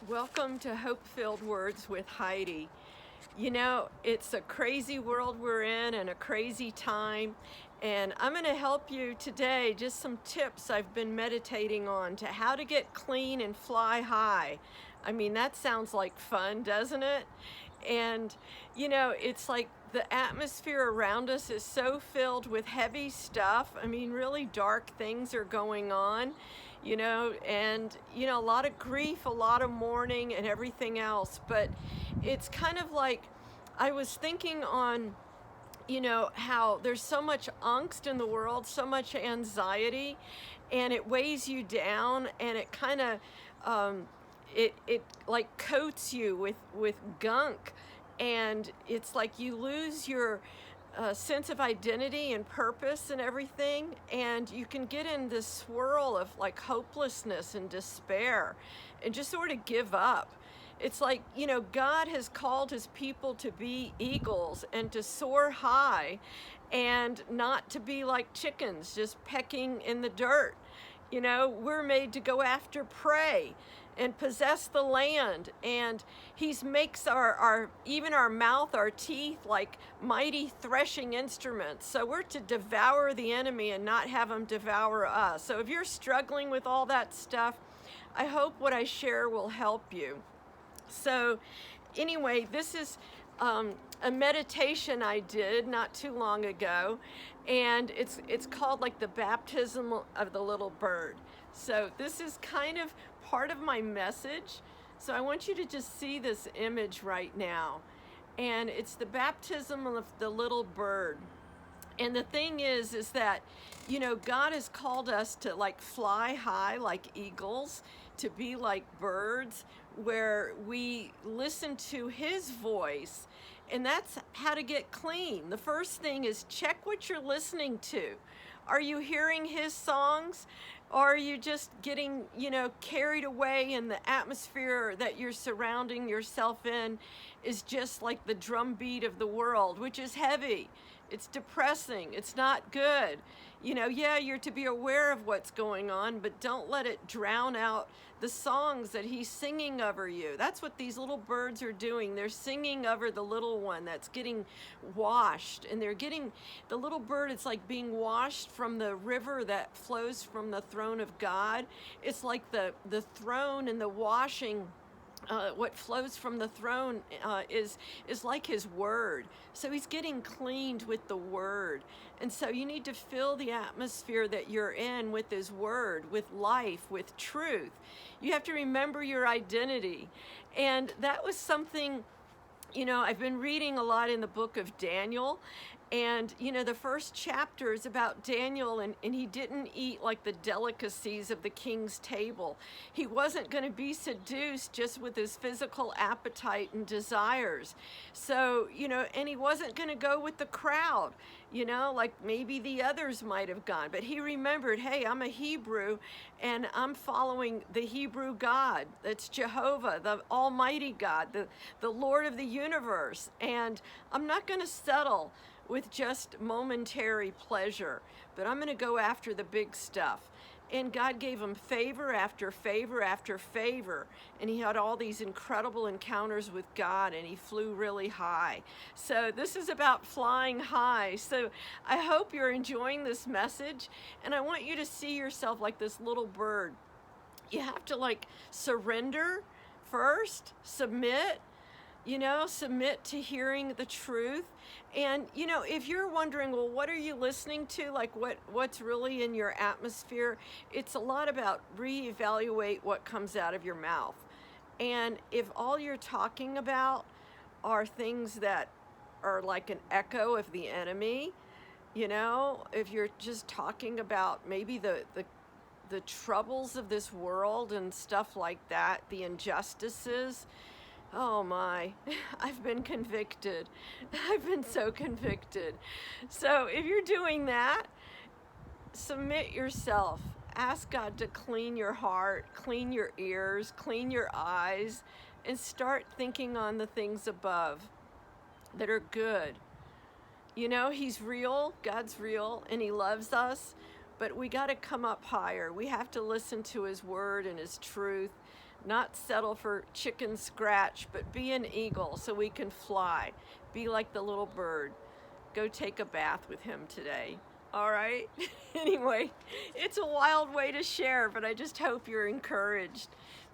Welcome to Hope Filled Words with Heidi. You know, it's a crazy world we're in and a crazy time, and I'm going to help you today. Just some tips I've been meditating on to how to get clean and fly high. I mean, that sounds like fun, doesn't it? And, it's like the atmosphere around us is so filled with heavy stuff. I mean, really dark things are going on, a lot of grief, a lot of mourning, and everything else. But it's kind of like I was thinking on how there's so much angst in the world, so much anxiety, and it weighs you down, and it kind of it like coats you with gunk, and it's like you lose your sense of identity and purpose and everything, and you can get in this swirl of like hopelessness and despair and just sort of give up. It's like, God has called his people to be eagles and to soar high and not to be like chickens just pecking in the dirt. We're made to go after prey and possess the land, and he makes our even our mouth, our teeth, like mighty threshing instruments. So we're to devour the enemy and not have him devour us. So if you're struggling with all that stuff, I hope what I share will help you. So anyway, this is a meditation I did not too long ago, and it's called like the baptism of the little bird. So this is kind of part of my message. So I want you to just see this image right now. And it's the baptism of the little bird. And the thing is that, God has called us to like fly high like eagles, to be like birds, where we listen to his voice. And that's how to get clean. The first thing is check what you're listening to. Are you hearing his songs? Or are you just getting, carried away, in the atmosphere that you're surrounding yourself in is just like the drumbeat of the world, which is heavy. It's depressing. It's not good. Yeah, you're to be aware of what's going on, but don't let it drown out the songs that he's singing over you. That's what these little birds are doing. They're singing over the little one that's getting washed, and the little bird, it's like being washed from the river that flows from the throne of God. It's like the throne and the washing. What flows from the throne is like his word. So he's getting cleaned with the word. And so you need to fill the atmosphere that you're in with his word, with life, with truth. You have to remember your identity. And that was something, I've been reading a lot in the book of Daniel. And, the first chapter is about Daniel, and he didn't eat like the delicacies of the king's table. He wasn't going to be seduced just with his physical appetite and desires. So, and he wasn't going to go with the crowd, like maybe the others might have gone. But he remembered, hey, I'm a Hebrew, and I'm following the Hebrew God. That's Jehovah, the Almighty God, the Lord of the universe. And I'm not going to settle with just momentary pleasure, but I'm going to go after the big stuff. And God gave him favor after favor after favor, and he had all these incredible encounters with God, and he flew really high. So this is about flying high. So I hope you're enjoying this message, and I want you to see yourself like this little bird. You have to like surrender first, submit to hearing the truth. And, if you're wondering, well, what are you listening to? Like what's really in your atmosphere? It's a lot about reevaluate what comes out of your mouth. And if all you're talking about are things that are like an echo of the enemy, if you're just talking about maybe the troubles of this world and stuff like that, the injustices. Oh my, I've been convicted. I've been so convicted. So if you're doing that, submit yourself. Ask God to clean your heart, clean your ears, clean your eyes, and start thinking on the things above that are good. He's real, God's real, and he loves us, but we got to come up higher. We have to listen to his word and his truth. not settle for chicken scratch, but be an eagle so we can fly. Be like the little bird. Go take a bath with him today. All right? Anyway, it's a wild way to share, but I just hope you're encouraged.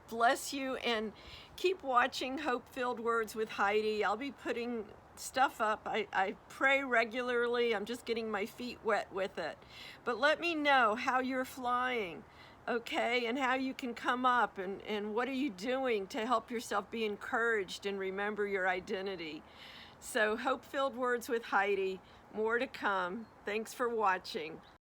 Bless you, and keep watching Hope-Filled Words with Heidi. I'll be putting stuff up. I pray regularly. I'm just getting my feet wet with it. But let me know how you're flying, okay, and how you can come up, and what are you doing to help yourself be encouraged and remember your identity. So Hope-Filled Words with Heidi. More to come. Thanks for watching.